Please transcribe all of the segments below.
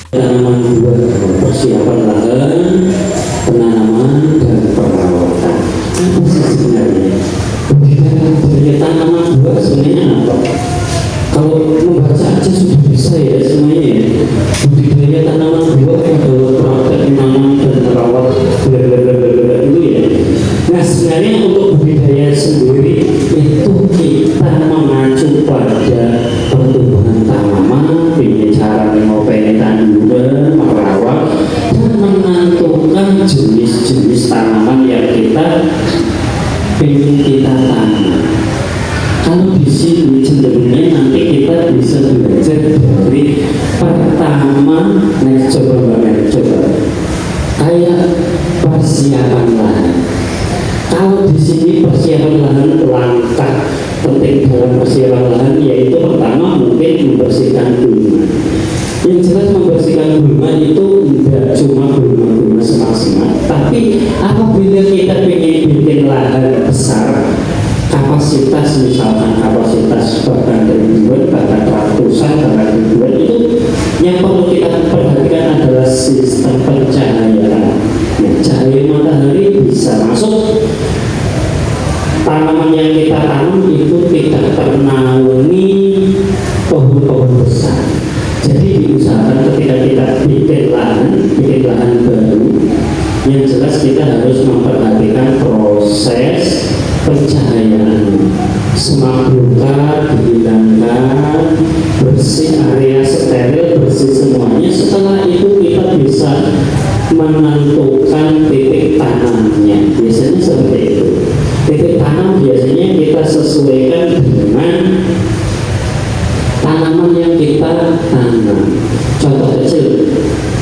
Tanaman buah, persiapan lahan, penanaman dan perawatan. Apa sih sebenarnya? Budidaya tanaman buah sebenarnya apa? Kalau membaca aja sudah bisa ya semuanya ya. Budidaya tanaman buah adalah praktek menanam dan merawat itu ya. Nah sebenarnya untuk budidaya sendiri itu kita mengacu pada pertumbuhan tanaman, punya cara mengopeni tanduran, merawat dan menentukan jenis-jenis tanaman yang kita ingin kita tanam. Kalau di sini cenderungnya nanti kita bisa belajar dari pertama, coba kayak persiapan lahan. Kalau di sini persiapan lahan langkah penting dalam persiapan lahan yaitu pertama mungkin membersihkan gulma. Yang jelas membersihkan gulma itu tidak cuma gulma semak-semak, tapi apabila kita ingin bikin lahan besar, kapasitas misalkan kapasitas bahkan ribuan, bahkan ratusan, bahkan ribuan, itu yang perlu kita perhatikan adalah sistem pencahayaan. Nah, cahaya matahari bisa masuk, tanaman yang kita tanam itu tidak ternaungi pohon-pohon besar. Jadi diusahakan ketika kita bikin lahan baru, yang jelas kita harus memperhatikan proses pencahayaan. Semak belukar dihilangkan, bersih, area steril, bersih semuanya. Setelah itu kita bisa menentukan titik tanamnya. Biasanya seperti itu. Titik tanam biasanya kita sesuaikan dengan tanaman yang kita tanam. Contoh kecil,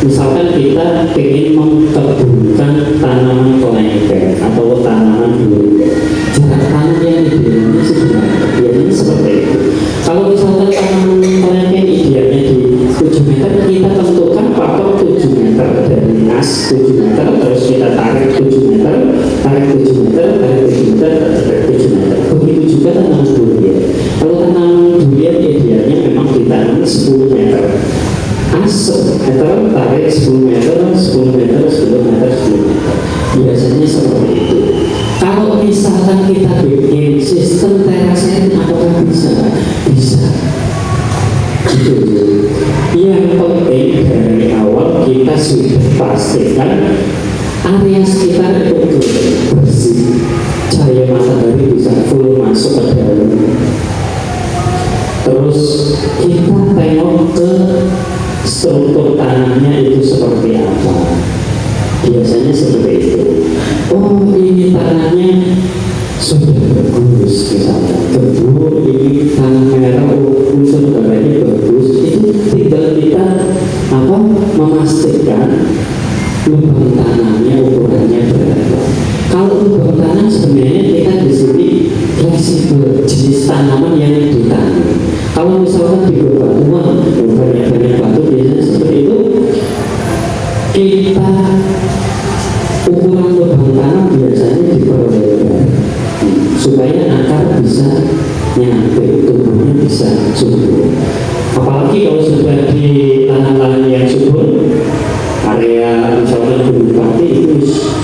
misalkan kita ingin mengkebunkan tanaman kelengkeng atau tanaman durian, jarak tanam yang idealnya sebenarnya biasanya seperti itu. Kalau misalkan tanaman kelengkeng idealnya di 7 meter, kita tentukan patok 7 meter dari as 7 meter, terus kita tarik 7 meter, tarik 7 meter, tarik 7 meter, tarik 7 meter. Begitu juga tanaman durian. Kalau tanaman durian idealnya memang ditanam 10 meter. As 10 meter, tarik 10 meter, 10 meter, 10 meter, 10 meter. Biasanya seperti itu. Kalau misalkan kita bikin sistem terasnya, apakah bisa? Bisa. Gitu. Yang penting dari awal kita sudah pastikan area sekitar itu bersih, cahaya matahari bisa full masuk ke dalam. Terus kita tengok ke struktur tanahnya itu seperti apa. Biasanya seperti itu. Oh, ini tanahnya sudah bagus, misalnya gembur, ini tanah merah, unsur darahnya bagus. Itu tinggal kita memastikan lubang tanahnya ukurannya berapa. Kalau lubang tanah sebenarnya kita di sini fleksibel, jenis tanaman yang ditanam. Kalau misalkan di bebatuan, banyak batu biasanya seperti itu, kita ukuran lubang tanam biasanya diperlebar supaya akar bisa nyampe, tumbuhnya bisa subur. Apalagi kalau sudah di lahan-lahan yang subur, area misalnya Gunung Pati itu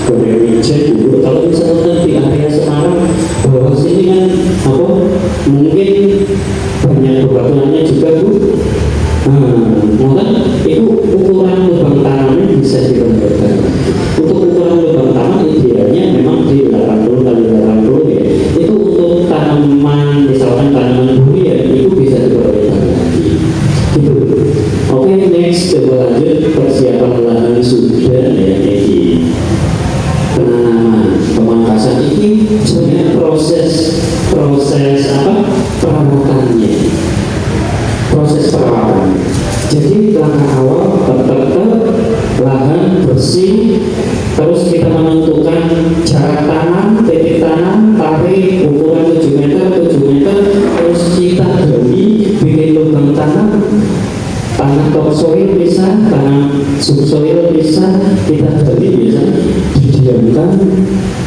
boleh wijen dulu. Kalau misalnya di area Semarang bawah sini kan mungkin banyak bebatuannya juga Bu. Maka itu ukuran lubang tanamnya bisa diperlebar. Untuk ukuran lubang tanam idealnya memang di 80 kali 80 ya. Itu untuk tanaman misalkan tanaman durian itu bisa diperlebar lagi. Gitu. Oke, next coba lanjut persiapan lahan sudah ya di penanaman pemangkasan ini sebenarnya proses perawatannya. Proses perawatan. Jadi langkah awal tetap lahan bersih, terus kita menentukan jarak tanam, titik tanam, tarik ukuran 7 meter, terus kita gali, bikin lubang tanam, tanah topsoil bisa, tanah subsoil bisa, kita gali bisa, didiamkan,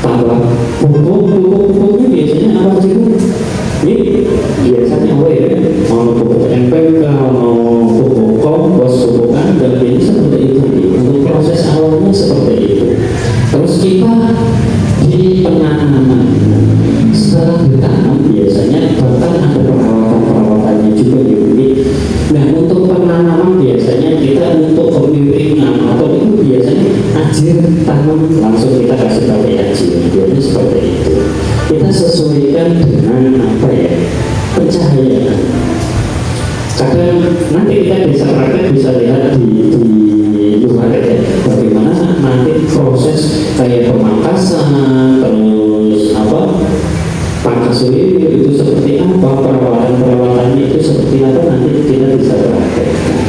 tambah pupuknya biasanya apa sih Bu? Ini biasanya apa ya? Mau pupuk NPK, mau pupuk kompos, pupuk kandang, biasanya kita untuk pembimbingan atau itu biasanya ajir tanam langsung kita kasih pakai ajir, biasanya seperti itu. Kita sesuaikan dengan apa ya, pencahayaan. Kadang nanti kita bisa praktek, bisa lihat di luar ya, bagaimana nanti proses kayak pemangkasan, terus apa, pangkas itu seperti apa, perawatannya itu seperti apa, nanti kita bisa praktekkan.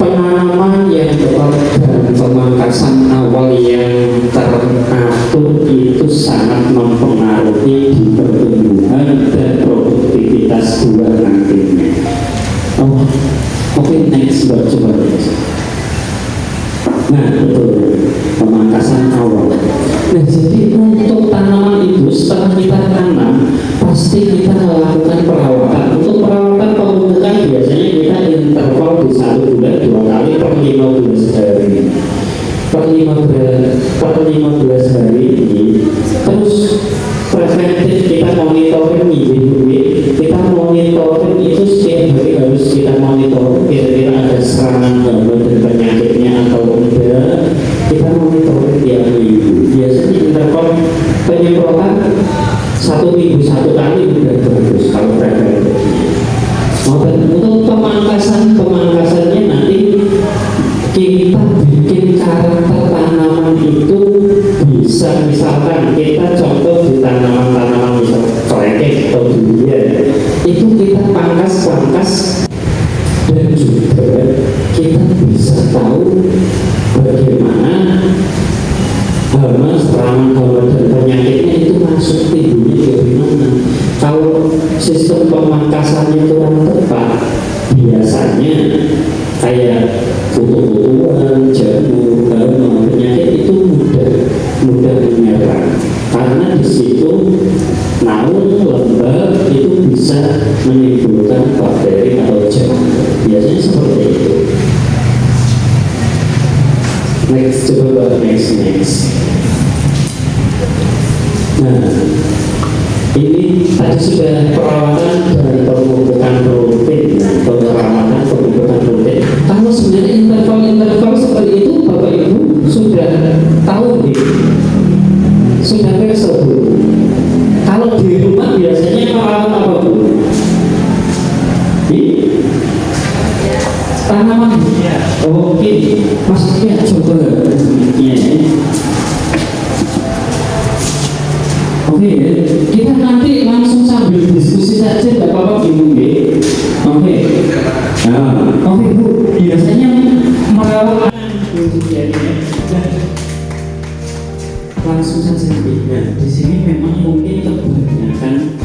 Penanaman yang tepat dan pemangkasan awal yang teratur itu sangat mempengaruhi di pertumbuhan dan produktivitas buah nantinya. Oke, next, coba. Nah, betul, pemangkasan awal. Nah, jadi untuk tanaman itu setelah kita tanam, pasti kita melakukan perawatan. Untuk perawatan pemupukan biasanya kita interval di 1 bulan 2 kali per 15 hari. Per 15 hari ini, terus preventif kita monitoring kita monitoring itu setiap hari harus kita monitor kira-kira ada serangan hama dan penyakitnya atau enggak, kita monitoring tiap minggu. Biasanya interval penyemprotan 1 minggu 1 kali udah bagus kalau preventifnya. Untuk pemangkasannya nanti kita bikin karakter tanaman itu bisa, misalkan kita contoh di tanaman misal kelekeh atau durian, itu kita pangkas dan juga kita bisa tahu bagaimana hama, serangan hama dan penyakitnya itu masuk timbulnya dari mana. Kalau sistem pemangkasannya kurang tepat, biasanya kayak kutu-kutuan, jamur, hama, penyakit itu mudah menyerang, karena di situ naung lembab itu bisa menimbulkan bakteri atau jamur. Biasanya seperti itu. Next. Nah, ini tadi sudah perawatan dan pemupukan rutin. Kalau sebenarnya interval seperti itu Bapak Ibu sudah tahu nih, sudah perso Bu. Kalau di rumah biasanya merawat apa Bu? Tanaman. Oke, maksudnya coba ya. Oke, kita nanti langsung sambil diskusi saja, tidak apa-apa bingung deh. Oke, oke Bu, biasanya merawat langsung saja. Nah, di sini memang mungkin kebanyakan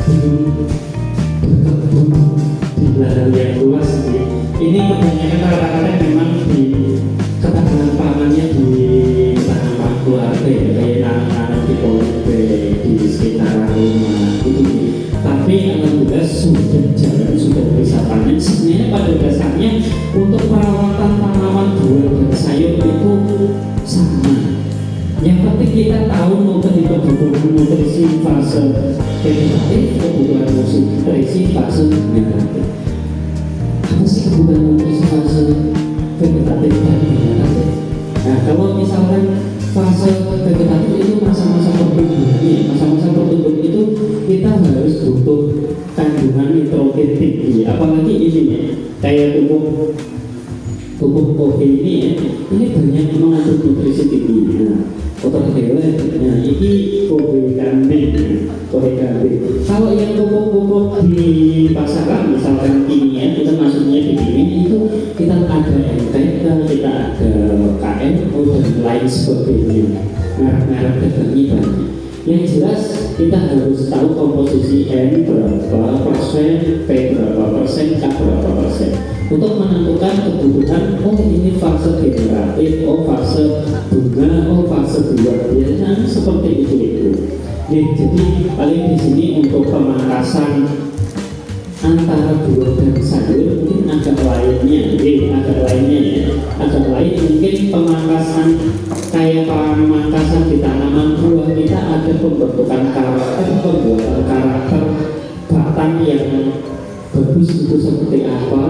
belum berkebun di lahan yang luas nih. Ini kebanyakan rata-rata memang di ketahanan pangannya di tanaman keluarga ya, kayak nanam di polybag di sekitar rumah itu. Tapi alhamdulillah sudah jalan, sudah bisa panen. Sebenarnya pada dasarnya untuk perawatan tanaman buah dan sayur itu sama. Yang penting kita tahu mengenai kebutuhan nutrisi fase vegetatif, kebutuhan nutrisi fase negatif. Apa sih kebutuhan nutrisi fase vegetatif dan negatif? Nah, kalau misalkan fase vegetatif itu masa-masa pertumbuhan, masa-masa pertumbuhan itu kita harus butuh kandungan nitrogen tinggi. Apalagi ini ya, kayak pupuk kopi ini ya, ini banyak mengandung nutrisi tinggi. Kotor hewan, nah ini kopi kambing. Kalau yang pupuk-pupuk di pasaran, misalkan kimia, kita masuknya di kimia itu kita ada NPK, kita ada KMO dan lain sebagainya. Merek-merek dagangnya banyak. Yang jelas kita harus tahu komposisi N berapa persen, P berapa persen, K berapa persen untuk menentukan kebutuhan. Oh ini fase generatif, oh fase bunga, oh fase buah. Biasanya seperti itu. Jadi paling di sini untuk pemangkasan antara buah dan sayur mungkin agak lain mungkin pemangkasan kayak pemangkasan di tanaman buah kita ada pembentukan karakter, pembuatan karakter batang yang bagus itu seperti apa,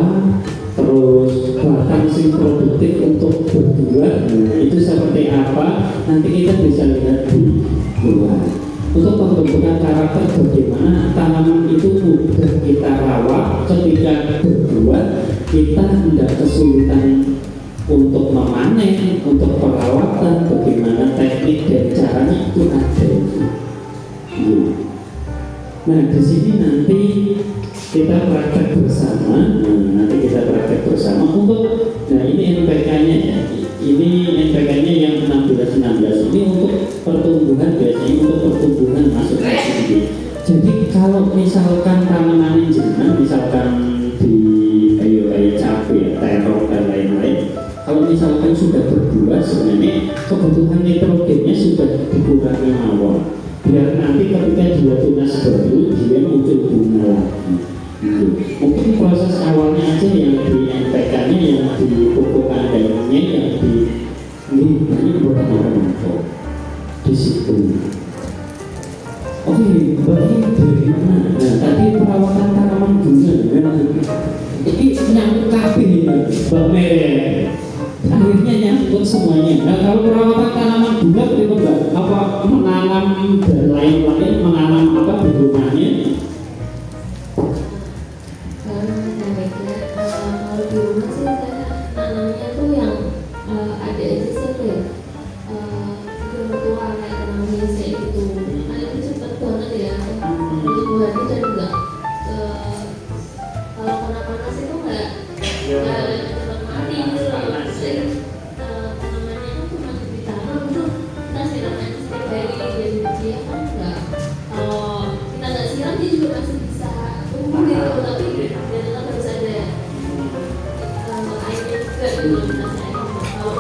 terus batang sing produktif untuk berbuah itu seperti apa, nanti kita bisa lihat di luar. Untuk pembentukan karakter bagaimana tanaman itu mudah kita rawat, ketika berbuah kita tidak kesulitan untuk memanen, untuk perawatan, bagaimana teknik dan caranya itu ada. Nah di sini nanti kita praktek bersama. Untuk, nah ini NPK-nya ya. Ini NPK-nya yang 16 ini untuk pertumbuhan, biasanya untuk pertumbuhan masuk ke sini. Jadi kalau misalkan tanaman jenengan, misalkan di kayak cabai, terong dan lain-lain, kalau misalkan sudah berbuah sebenarnya kebutuhan nitrogennya sudah dikurangi mawon. Biar nanti ketika dia tunas baru dia muncul bunga lagi. Mungkin proses awalnya aja yang di NPK-nya, yang di pupuk kandangnya, yang di ini bukan orang di situ. Oke, berarti dari mana? Nah, tadi perawatan tanaman bunga, ini nyangkut kabeh ini, Mbak Mere. Akhirnya nyangkut semuanya. Nah, kalau perawatan tanaman bunga itu enggak apa menanam dan lain-lain, menanam apa di rumahnya? Kalau di rumah sih saya nanamnya tuh yang ada aja sih kayak tua kayak tanam biasa gitu. Nah itu cepat banget ya pertumbuhannya dan enggak kalau kena panas itu enggak cepat mati gitu loh. Jadi tanamannya itu masih ditanam itu kita siram aja setiap hari dan dia kan enggak kalau kita nggak siram dia juga masih bisa tumbuh gitu, tapi dia tetap harus ada airnya juga gitu kita sayang. Kalau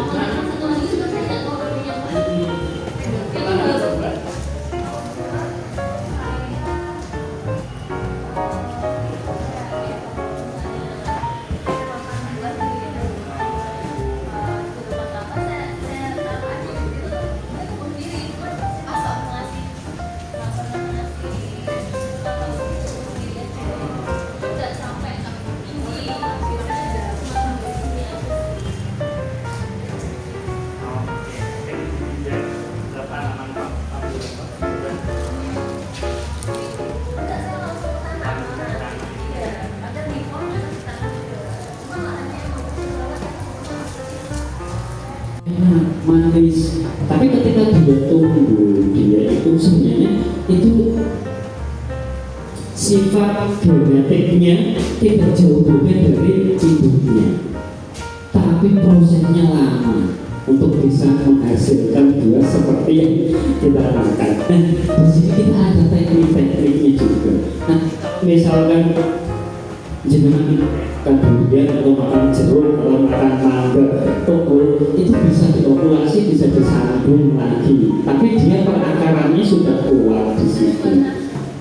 sama satu lagi juga saya nggak tahu namanya apa. Manis, tapi ketika dia tumbuh, dia itu sebenarnya itu sifat genetiknya tidak jauh berbeda dari ibunya, tapi prosesnya lama untuk bisa menghasilkan buah seperti yang kita makan. Nah, di sini kita ada teknik-tekniknya juga. Nah, misalkan jenengan makan durian atau makan jeruk atau makan mangga, toko itu bisa diokulasi, bisa disambung lagi, tapi dia perakarannya sudah kuat di situ.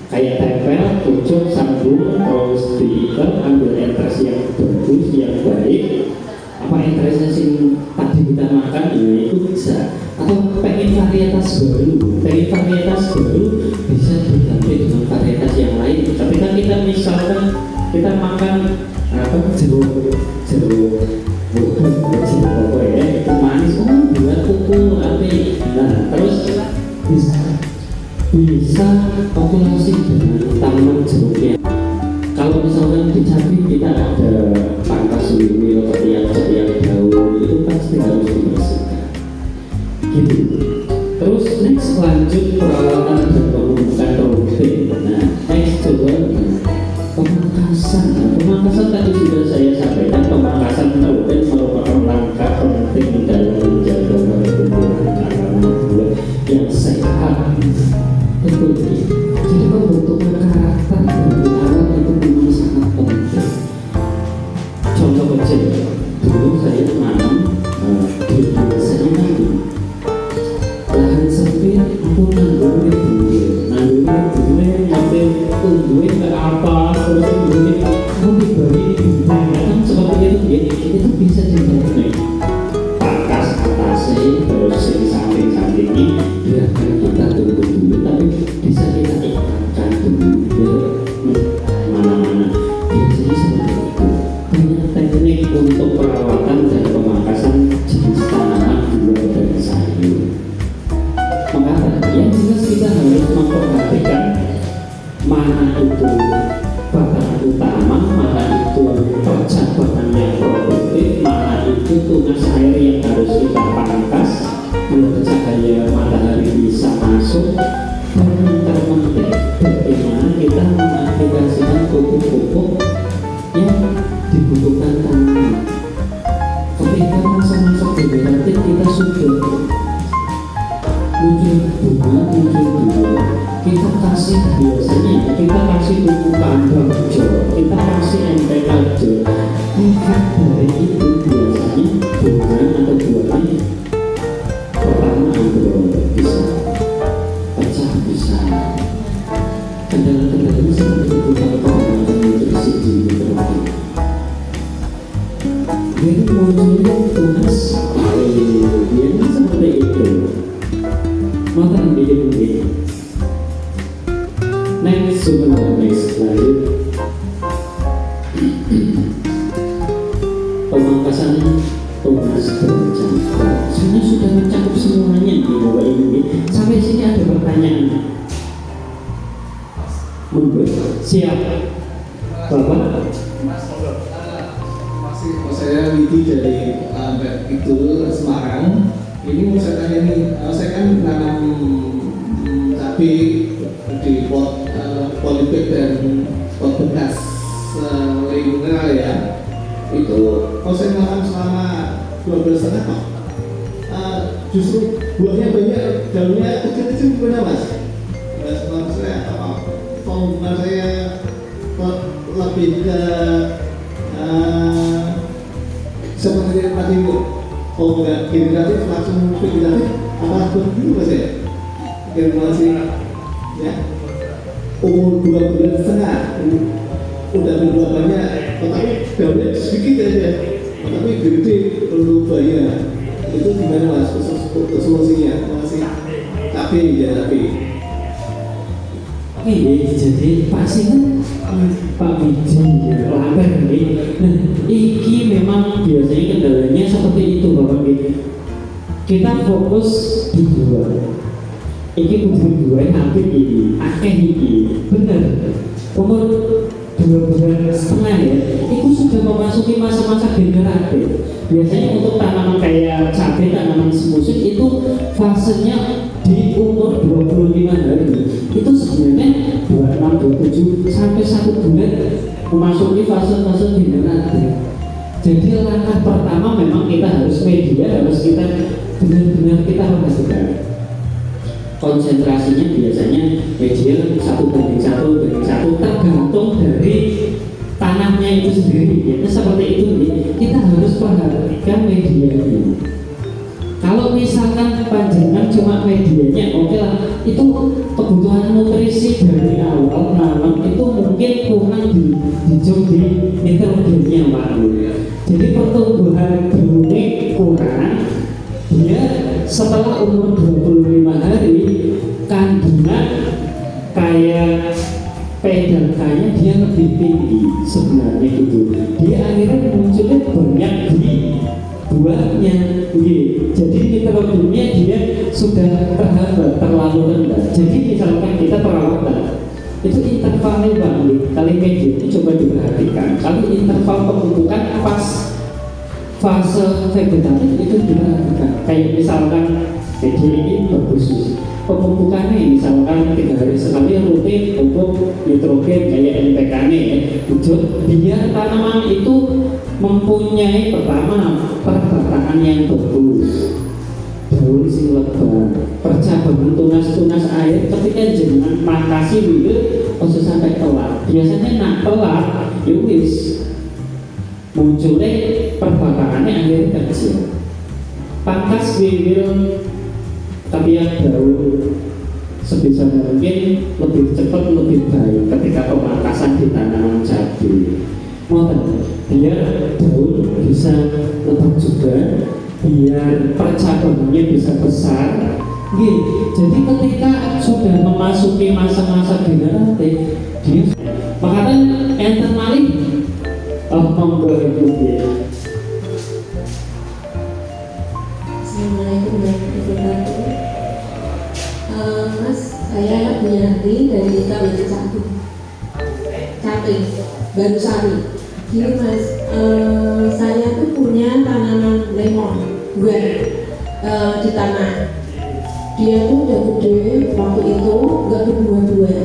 Kayak tempel, pucuk, sambung, terus diikat, ambil entres yang bagus, yang baik. Apa entresnya sih tadi kita makan, ya itu bisa. Atau pengen varietas baru, bisa diganti dengan varietas yang lain. Ketika kita misalkan kita makan jeruk pokok ya, itu manis, buat kuku api. Nah, terus bisa okulasi dengan tanaman jeruknya. Kalau misalkan di cabai kita ada pangkas wimil, ketiak daun, itu pasti harus dibersihkan. Gitu. Terus next lanjut perawatan dan pembentukan rutin. Nah, next coba pemangkasan tadi sudah saya sampaikan. Pemangkasan rutin merupakan langkah penting dalam menjaga pertumbuhan tanaman buah yang sehat. Betul. Jadi pembentukan karakter dari awal itu memang sangat penting. Contoh kecil, dulu saya nanam di biasanya nanti lahan sempit, aku nanam di pinggir. mana itu bahan utama, mana itu percabangan yang produktif, mana itu tunas air yang harus kita pangkas biar cahaya matahari bisa masuk, dan yang terpenting bagaimana kita mengaplikasikan pupuk-pupuk yang dibutuhkan tanaman. Ketika masa-masa vegetatif kita sudah muncul bunga, muncul buah, kita kasih biasanya kita kasih pupuk kandang hijau, kita kasih NPK hijau. Efek dari itu biasanya bunga atau buahnya pertama bisa pecah, bisa kendala-kendala seperti itu kalau pengembangan nutrisi di nitrogen. Jadi munculnya tunas air seperti itu. Maka begini. Next, lanjut. Pemangkasan tunas bercampur. Sebenarnya sudah mencakup semuanya di bawah ini. Sampai sini ada pertanyaan. Siap, Bapak. Saya Widi dari itu Semarang. Ini mau saya tanya nih, saya kan nanam cabai di pot polybag dan pot bekas lingkungan ya. Itu kalau saya nanam selama 2 bulan setengah kok justru buahnya banyak, daunnya kecil-kecil gimana mas? Menurut saya hubungan saya lebih ke seperti tadi Bu, kalau nggak generatif langsung vegetatif, apa begitu mas ya? Generasi ya umur 2 bulan setengah udah berbuah banyak, tetapi daunnya sedikit aja, tetapi gede perlu banyak. Itu gimana mas solusinya? Masih tapi ya tapi. Oke, jadi pasti kan Pak Widi lapar nih. Nah, ini memang biasanya kendalanya seperti itu Bapak Widi. Kita fokus di buah. Ini buah hampir ini, akeh ini, benar. Umur 2 bulan setengah ya, itu sudah memasuki masa-masa generatif. Biasanya untuk tanaman kayak cabai, tanaman semusim itu fasenya di umur 25 hari. Itu sebenarnya 26, 27 sampai 1 bulan memasuki fase-fase generatif. Jadi langkah pertama memang kita harus media, harus kita benar-benar kita perhatikan. Konsentrasinya biasanya media 1:1 tergantung dari tanahnya itu sendiri. Itu seperti itu nih. Kita harus perhatikan medianya. Kalau misalkan panjangan cuma medianya, oke lah, itu kebutuhan nutrisi dari awal nanam itu mungkin kurang di nitrogennya Pak. Jadi pertumbuhan benih kurang, dia setelah umur 25 hari kandungan kayak pedangkannya dia lebih tinggi sebenarnya gitu. Dia akhirnya munculnya banyak di buahnya, jadi nitrogennya dia sudah terhambat, terlalu rendah. Jadi misalkan kita perawatan itu intervalnya Bang, kali media itu coba diperhatikan. Kalau interval pemupukan pas fase vegetatif itu diperhatikan. Kayak misalkan media ini bagus, pemupukannya misalkan 3 hari sekali rutin pupuk nitrogen kayak NPK-nya ya, biar tanaman itu mempunyai pertama perbataan yang bagus, daun sing lebar, percabangan tunas-tunas air ketika jenengan makasi wiwit ojo sampai telat. Biasanya nak telat wis munculnya perbataannya akhirnya kecil. Pangkas wiwil tapi yang daun sebisa mungkin lebih cepat lebih baik ketika pemangkasan di tanaman cabai. Biar daun bisa lebat juga, biar percabangannya bisa besar. Jadi ketika sudah memasuki masa-masa generatif, dia makanya enten malih monggo ibu ya. Assalamualaikum warahmatullahi wabarakatuh. Mas, saya Bu Yanti dari Taman Cati Baru Sari. Gini Mas, saya tuh punya tanaman lemon buah di tanah. Dia tuh udah gede waktu itu, nggak berbuah-buah.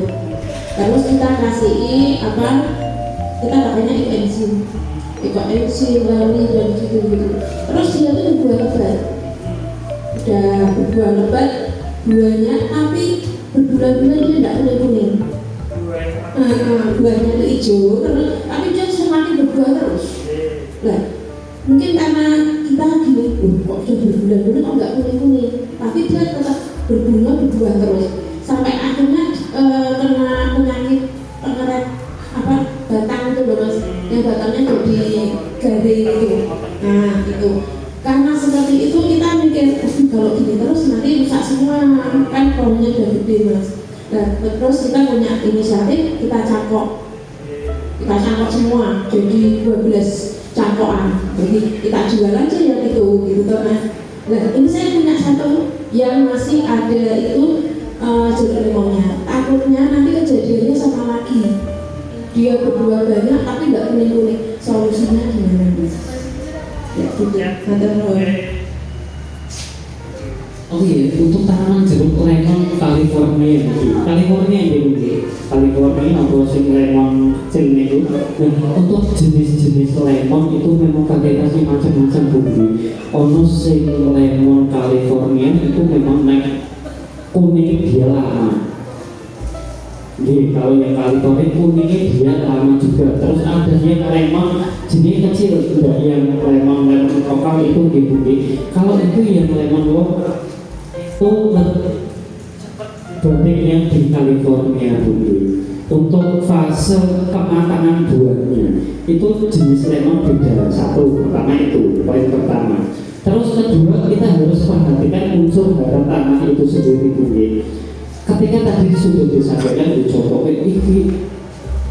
Terus kita kasih apa? Kita pakainya enzim lali dan gitu. Terus dia tuh berbuah lebat, udah berbuah lebat buahnya, tapi berbulan-bulan dia tidak kuning. Buahnya itu hijau terus, tapi dia semakin berbuah terus. Nah, mungkin karena kita gini, kok sudah berbulan-bulan kok nggak kuning-kuning, tapi dia tetap berbuah terus sampai akhirnya kena penyakit pengeret apa batang itu loh Mas, yang batangnya jadi garing itu. Nah itu karena seperti itu kita mikir kalau gini terus nanti rusak semua, kan pohonnya udah gede Mas. Nah, terus kita punya inisiatif, kita cangkok semua jadi 12 cangkokan, jadi kita jual aja yang itu gitu Mas. Nah ini saya punya satu yang masih ada itu jeruk lemonnya, takutnya nanti kejadiannya sama lagi, dia berbuah banyak tapi nggak kuning-kuning, solusinya gimana Mas? Ya gitu, Oke, untuk tanaman jeruk lemon California atau sing lemon kecil itu. Nah, untuk jenis-jenis lemon itu memang varietasnya macam-macam bumbu. Ono sing lemon California itu memang naik kuning dia lama. Jadi kalau yang California kuningnya dia lama juga. Terus ada yang lemon jenis kecil, enggak yang lemon lokal itu gitu. Kalau itu yang lemon lokal itu berarti yang di California dulu. Untuk fase kematangan buahnya itu jenis lemon beda. Satu, pertama itu poin pertama. Terus kedua, kita harus perhatikan unsur hara tanah itu sendiri dulu. Ketika tadi sudah disampaikan di contoh ini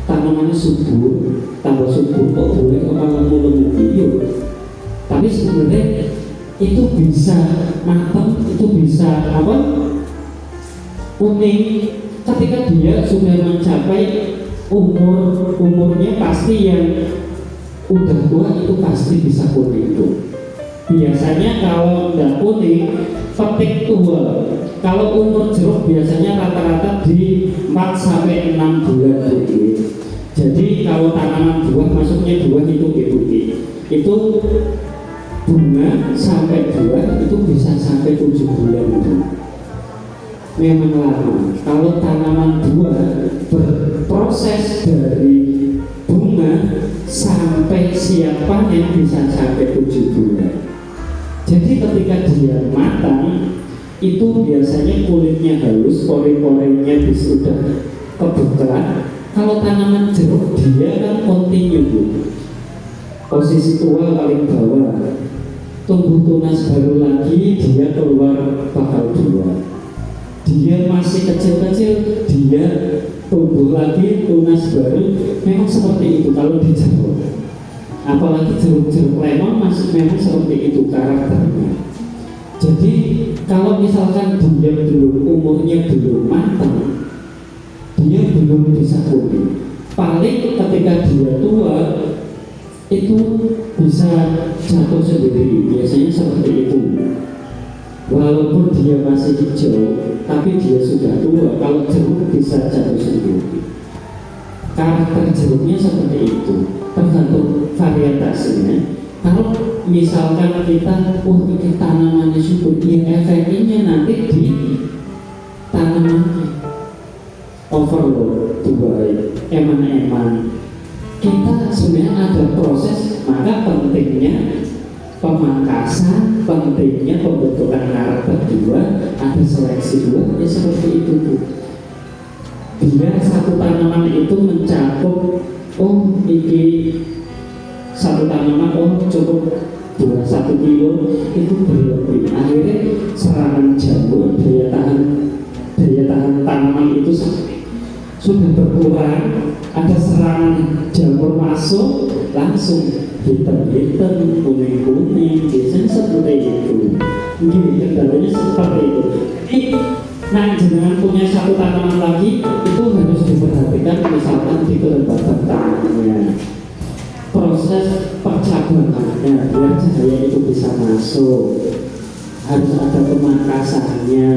tanamannya subur, tambah subur kok boleh kepala mulung video. Tapi sebenarnya itu bisa matang, itu bisa apa? Kuning ketika dia sudah mencapai umurnya pasti yang udah tua itu pasti bisa kuning itu. Biasanya kalau nggak kuning petik tua. Kalau umur jeruk biasanya rata-rata di 4 sampai 6 bulan gitu. Jadi kalau tanaman buah masuknya buah itu putih. Itu bunga sampai buah itu bisa sampai 7 bulan itu. Memang lama. Kalau tanaman buah berproses dari bunga sampai siap panen bisa sampai 7 bulan. Jadi ketika dia matang itu biasanya kulitnya halus, pori-porinya sudah kebuka. Kalau tanaman jeruk dia kan kontinu, posisi tua paling bawah, tumbuh tunas baru lagi dia keluar bakal buah. Dia masih kecil-kecil dia tumbuh lagi tunas baru, memang seperti itu kalau di jeruk. Apalagi jeruk-jeruk lemon masih memang seperti itu karakternya. Jadi kalau misalkan dia belum umurnya belum matang, dia belum bisa kuning. Paling ketika dia tua itu bisa jatuh sendiri, biasanya seperti itu. Walaupun dia masih hijau, tapi dia sudah tua. Kalau jeruk bisa jatuh sendiri. Karakter jeruknya seperti itu, tergantung varietasnya. Kalau misalkan kita, ini tanamannya subur, ya efeknya nanti di tanamannya overload, buah, eman-eman. Kita sebenarnya ada proses, maka pentingnya pemangkasan, pentingnya pembentukan karakter buah, ada seleksi buah, ya seperti itu tuh. Biar satu tanaman itu mencakup, ini satu tanaman, cukup buah 1 kilo itu berlebih. Akhirnya serangan jamur, daya tahan tanaman itu sudah berkurang. Ada serangan jamur masuk, langsung hitam-hitam, kuning-kuning, biasanya seperti itu. Kendalanya seperti itu. Jadi, nah jenengan punya satu tanaman lagi itu proses percabangannya biar cahaya itu bisa masuk, harus ada pemangkasannya,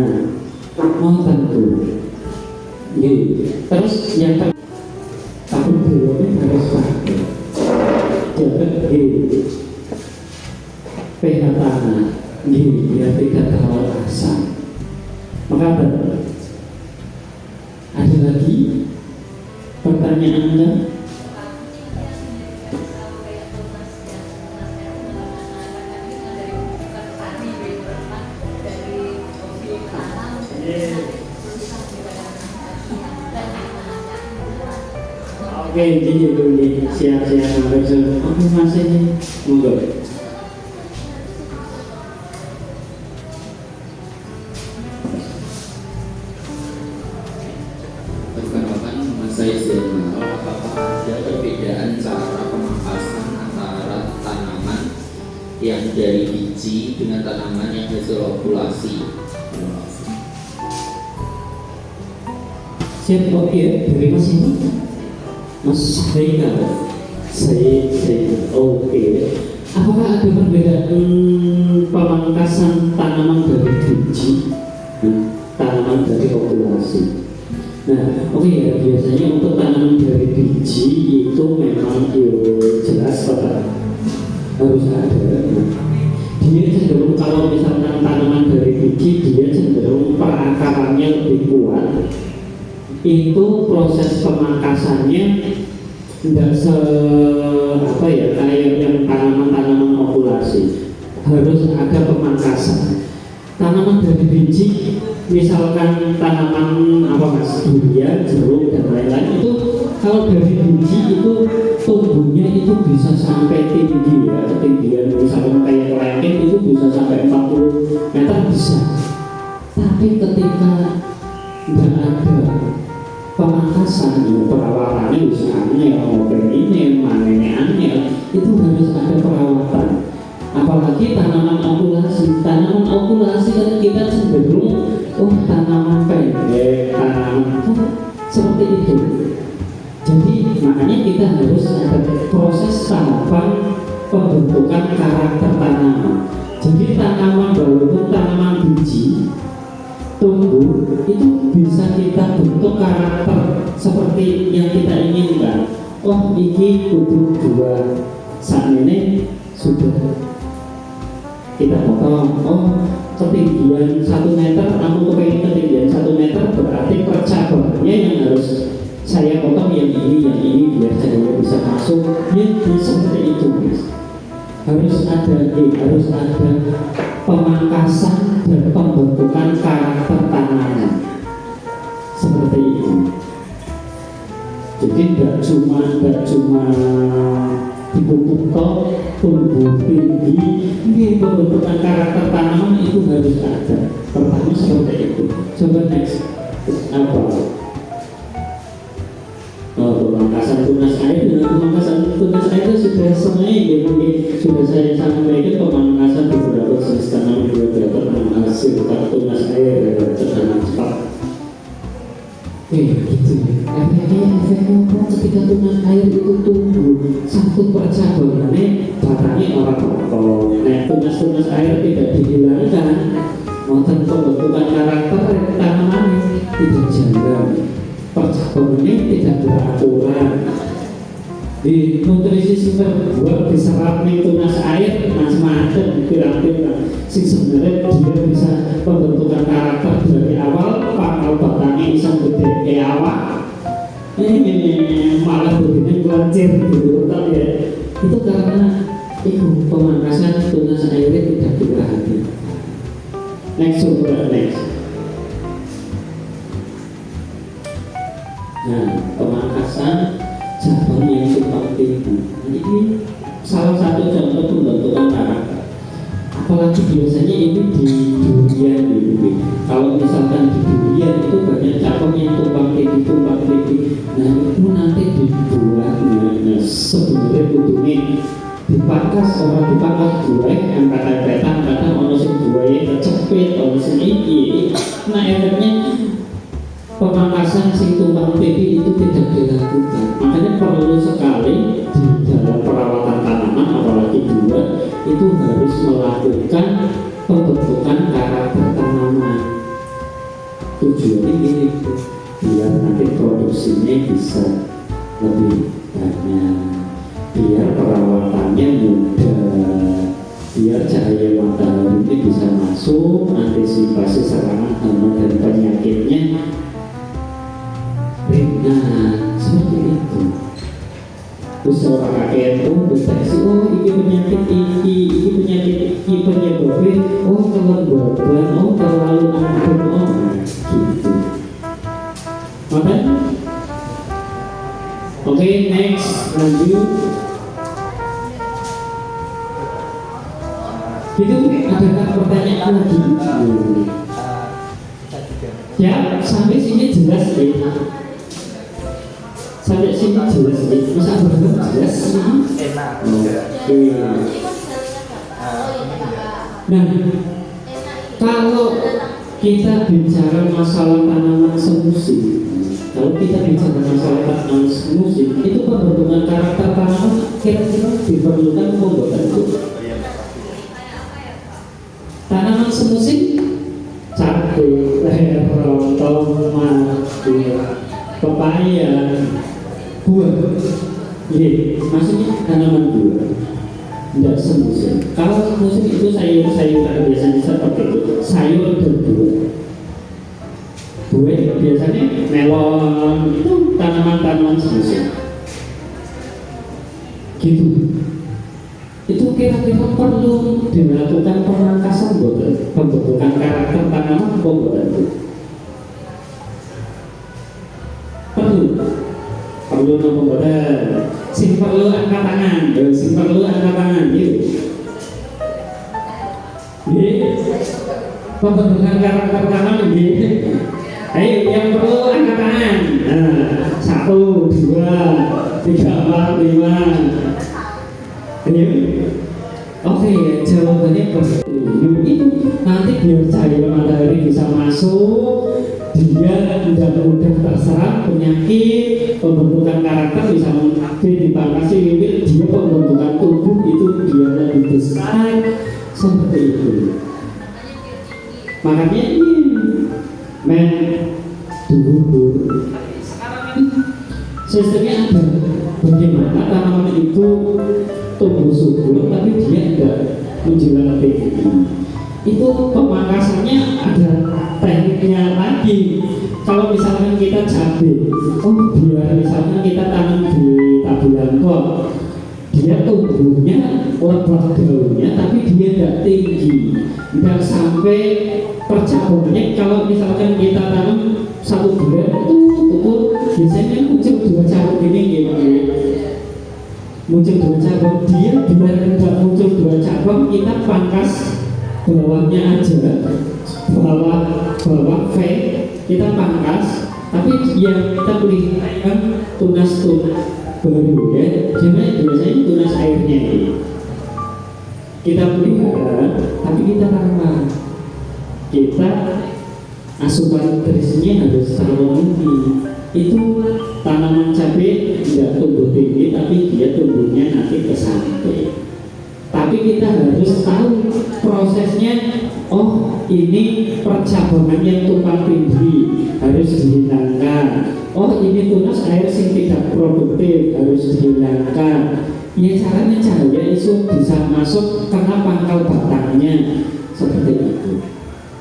mau tentu. Terus yang tabung biologis harus pakai jadi pH tanah biar tidak terlalu asam. Maka ada lagi pertanyaan Anda? Oke, jadi dulu nih, siap-siap sampai ke oke masih nih, monggo. Perkenalkan, nama saya Zainal. Apakah ada perbedaan cara pemangkasan antara tanaman yang dari biji dengan tanaman yang hasil okulasi? Siap, oke, dari Mas ini Mas Zainal. Saya oke. Apakah ada perbedaan pemangkasan tanaman dari biji, tanaman dari okulasi? Nah, oke ya, biasanya untuk tanaman dari biji itu memang jelas harus ada. Dia cenderung kalau misalkan tanaman dari biji dia cenderung perakarannya lebih kuat. Itu proses pemangkasannya tidak kayak yang tanaman-tanaman okulasi, harus ada pemangkasan. Tanaman dari biji, misalkan tanaman durian, jeruk dan lain-lain, itu kalau dari biji itu tumbuhnya itu bisa sampai tinggi ya, ketinggian misalkan kayak kelengkeng itu bisa sampai 40 meter bisa. Tapi ketika tidak ada pemangkasan, perawatannya misalnya ngobrol ini, manennya itu harus ada perawatan. Apalagi tanaman okulasi kan kita cenderung tanaman pendek, tanaman seperti itu. Jadi makanya kita harus ada proses tahapan pembentukan karakter tanaman. Jadi tanaman walaupun tanaman biji tumbuh itu bisa kita bentuk karakter seperti yang kita inginkan. Ini kudu dua saat ini sudah kita potong. Ketinggian 1 meter, aku kepengen ketinggian 1 meter, berarti percabangannya yang harus saya potong yang ini biar cahaya bisa masuk. Seperti itu, guys. Harus ada pemangkasan dan pembentukan karakter tanaman seperti itu. Jadi tidak cuma dipupuk tumbuh tinggi. Ini pembentukan karakter tanaman itu harus ada. Pertama seperti itu. Coba next apa? Pemangkasan tunas air. Dengan pemangkasan tunas air itu sudah semuanya sudah saya sampaikan. Pemangkasan beberapa jenis tanaman dapat menghasilkan tunas air dengan cepat. Gitu. Efeknya ketika tunas air itu tumbuh satu percabangannya batangnya orang potong. Tunas air tidak dihilangkan. Motor pembentukan karakter tanaman tidak jalan. Percabangannya tidak beraturan. Di nutrisi sumber buah diserap nih tunas air macam-macam pirang-pirang. Sebenarnya dia bisa pembentukan karakter dari awal. Pangkal batangnya bisa gede kayak awak. Ini malah begini kelancir gitu ya. Itu karena itu pemangkasan tunas airnya tidak diperhatikan. Next. Nah, pemangkasan cabang yang tumpang tinggi. Ini salah satu contoh pembentukan karakter. Apalagi biasanya ini di durian gitu. Kalau misalkan di durian itu banyak cabang yang tumpang tinggi. Nah itu nanti di buahnya. Sebenarnya kudune dipangkas buah, angkat-angkatan ono sing buahnya kecepit, ono sing iki. Nah efeknya pemangkasan sing tumpang tinggi itu tidak dilakukan. Makanya perlu sekali di dalam perawatan pembentukan karakter tanaman. Tujuannya ini biar nanti produksinya bisa lebih banyak, biar perawatannya mudah, biar cahaya matahari ini bisa masuk, antisipasi serangan hama dan penyakitnya ringan, seperti itu. Terus orang kakek itu deteksi, oh ini penyakit ini penyakit ini penyebabnya, oh kelembaban, oh terlalu anggun, oh gitu. Oke, oke, next lanjut. Itu adakah pertanyaan lagi? Ya, sampai sini jelas ya. Sampai sini jelas ya. Masa benar jelas sih? Oke. Nah, kalau kita bicara masalah tanaman semusim, itu pembentukan karakter tanaman kira-kira diperlukan pembuatan itu. Tanaman semusim, cabai, terong, tomat, pepaya, buah. Iya, maksudnya tanaman buah. Tidak semusim. Kalau semusim itu sayur-sayuran biasanya seperti itu, sayur dan buah. Buah biasanya melon, itu tanaman-tanaman semusim. Gitu. Itu kira-kira perlu dilakukan pemangkasan buat pembentukan karakter tanaman pembuatan itu. Perlu pembuatan. Sing perlu angkat tangan, sing perlu angkat tangan, yuk. Pembentukan karakter tanaman, ayo yang perlu angkat tangan. Nah, 1, 2, 3, 4, 5. Ayo. Oke, jawabannya perlu. Itu nanti biar cahaya matahari bisa masuk, dia tidak mudah terserang penyakit, pembentukan karakter bisa dipangkasi bibir, dia pembentukan tubuh itu dia lebih besar, seperti itu. Makanya ini dulu sistemnya ada. Bagaimana tanaman itu tumbuh subur tapi dia tidak menjulang tinggi. Itu pemangkasannya ada tekniknya lagi. Kalau misalkan kita cabai, biar misalkan kita tanam di tabulan pot, dia tumbuhnya lebat daunnya tapi dia tidak tinggi, tidak sampai percabulannya. Kalau misalkan kita tanam 1 bulan itu biasanya muncul 2 cabang ini gimana? Muncul 2 cabang, dia biar tidak muncul 2 cabang, kita pangkas bawahnya aja, bawah V kita pangkas, tapi yang kita peliharakan tunas baru ya, biasanya tunas airnya ini kita pelihara, tapi kita rawat, kita asupan nutrisinya harus terpenuhi. Itu tanaman cabai tidak tumbuh tinggi, tapi dia tumbuhnya nanti ke samping. Tapi kita harus tahu prosesnya. Oh, ini percabangan yang tumpang tindih harus dihilangkan. Oh, ini tunas air yang tidak produktif harus dihilangkan. Ya, caranya cahaya itu bisa masuk karena pangkal batangnya, seperti itu.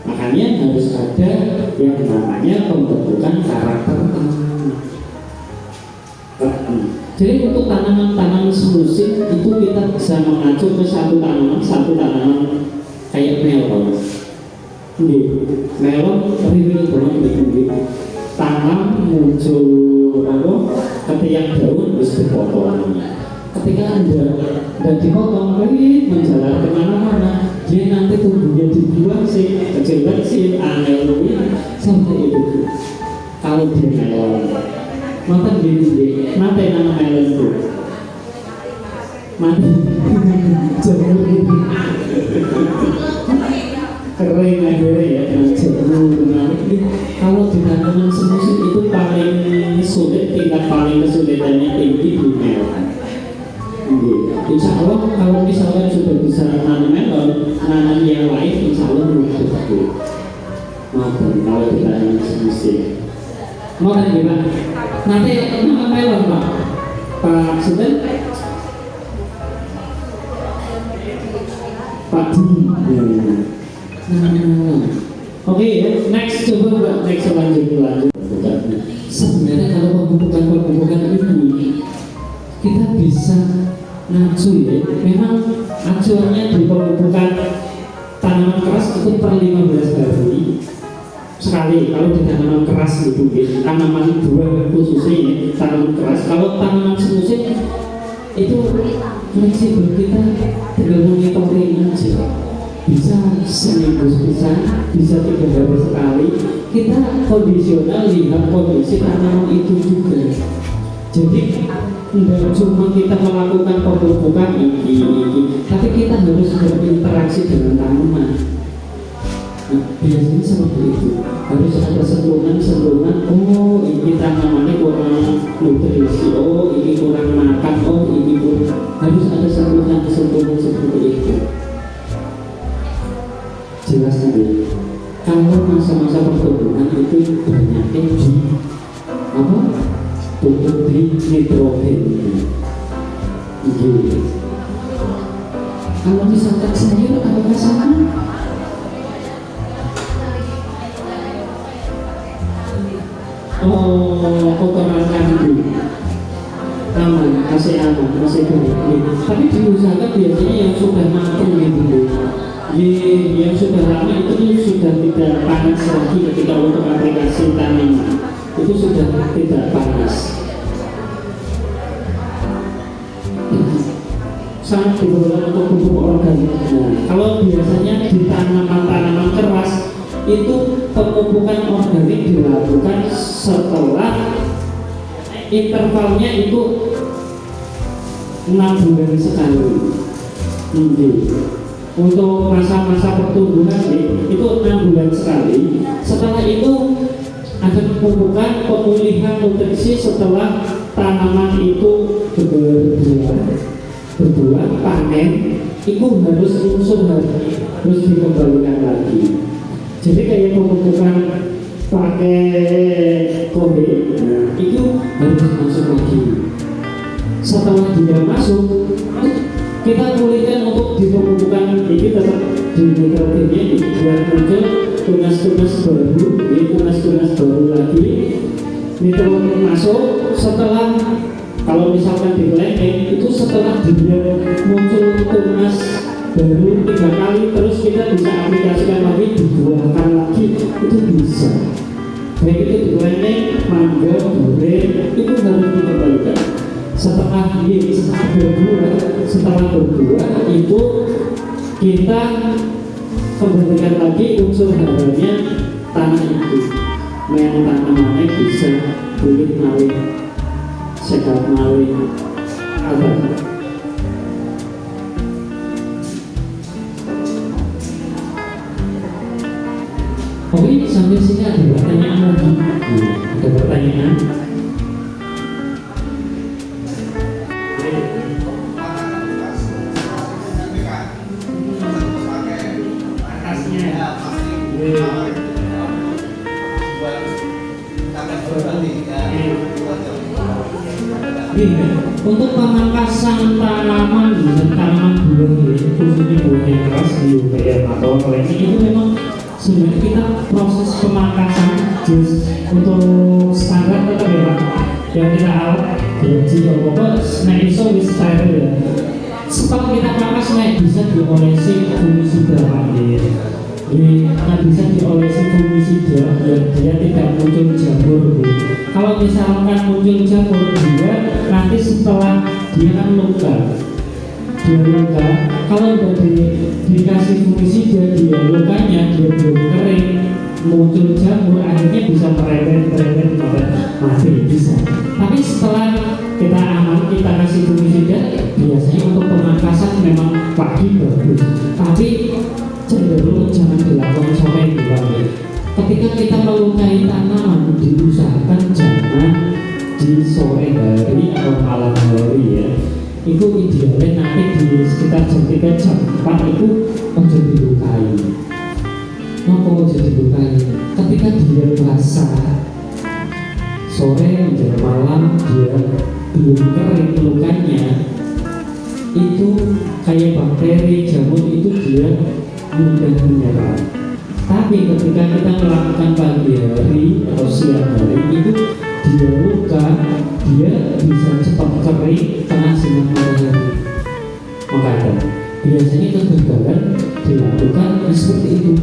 Makanya harus ada yang namanya pembentukan karakter tanaman. Jadi untuk tanaman-tanaman semusim itu kita bisa mengacu ke satu tanaman kayak melon. Melon riwil banget gitu. Tanam muncul ketiak daun harus dipotong. Ketika Anda dipotong, menjalar kemana-mana, dia nanti tumbuhnya dibuang sih, kecil aneh sampai itu. Kalau dia melon, maka gini, mati nama melon itu, mati, kering akhirnya ya, kalau di tanaman semusim itu paling sulit, tingkat paling kesulitannya tinggi di melon. Itu insya Allah kalau misalkan sudah bisa nanam melon, nanam yang lain insya Allah belum cukup. Maupun kalau kita yang semusim mau kan gimana? Nanti nanam melon Pak Sinten? Pak Oke, next coba Mbak, next lanjut. Sebenarnya kalau pemupukan ini kita bisa ngacu ya. Memang acuannya di pemupukan tanaman keras itu per 15 hari sekali. Kalau di tanaman keras gitu, tanaman buah khususnya ya, tanaman keras. Kalau tanaman semusim itu fleksibel, kita tinggal monitoring aja. Bisa seminggu bisa 3 hari sekali. Kita kondisional lihat kondisi tanaman itu juga. Jadi tidak cuma kita melakukan pemupukan ini, tapi kita harus berinteraksi dengan tanaman. Nah, biasanya seperti itu. Harus ada sentuhan. Oh, ini tanamannya kurang nutrisi. Oh, ini kurang makan. Oh, ini kurang. Harus ada sentuhan seperti itu. Jelas tadi. Kalau masa-masa pertumbuhan itu banyaknya di apa? Tutup di nitrogen. Gitu. Kalau misalkan sayur apakah sama? Oh, kotoran kambing aman, masih baik. Tapi diusahakan biasanya yang sudah matang gitu. Yang sudah lama itu sudah tidak panas lagi ketika untuk aplikasi tanaman. Itu sudah tidak panas. Sangat diperlukan untuk pupuk organik. Nah, kalau biasanya di tanaman keras itu pemupukan organik dilakukan setelah intervalnya itu 6 bulan sekali. Untuk masa-masa pertumbuhan itu 6 bulan sekali. Setelah itu ada pemupukan pemulihan nutrisi setelah tanaman itu berbuah panen, itu harus harus dikembalikan lagi. Jadi kayak pemupukan pakai kobe, itu harus masuk lagi. Setelah dia masuk, kita pulihkan untuk di pemupukan ini tetap di nitrogennya buat muncul tunas-tunas baru lagi. Nitrogen masuk setelah, kalau misalkan di kelengkeng itu setelah dia muncul tunas baru 3 kali, terus kita bisa aplikasikan lagi, dibuahkan lagi, itu bisa. Baik itu di kelengkeng, mangga, durian, itu harus dikembalikan. Setelah berbuah itu kita kembalikan lagi unsur haranya tanah itu. Yang tanamannya bisa kulit malih, sekat malih, apa? Oke, sampai sini ada pertanyaan lagi. Ada pertanyaan? Untuk pemangkasan tanaman buah, khususnya buah yang keras di UPM atau kelengkeng, itu memang sebenarnya kita proses pemangkasan untuk standar tetap ya Pak, yang kita alat gaji apa snack iso wis steril ya. Setelah kita pangkas snack bisa diolesi fungisida Pak ya. Bisa diolesi fungisida biar dia tidak muncul jamur. Kalau misalkan muncul jamur dia nanti setelah dia kan luka, kalau udah dikasih fungisida dia lukanya dia belum kering, muncul jamur akhirnya bisa merembet mati bisa. Tapi setelah kita aman, kita kasih fungisida, biasanya untuk pemangkasan memang pagi bagus, tapi cenderung jangan dilakukan sore bulan. Ketika kita melukai tanaman, diusahakan jangan di sore hari atau malam hari ya. itu idealnya nanti di sekitar jam 3 jam 4 itu ojo dilukai. Nopo ojo dilukai? Ketika dia basah sore menjelang malam dia belum kering lukanya, itu kayak bakteri jamur itu dia mudah menyerang. Tapi ketika kita melakukan pagi hari atau siang hari itu dia luka, dia bisa cepat kering karena sinar matahari. Makanya biasanya kegagalan dilakukan seperti itu.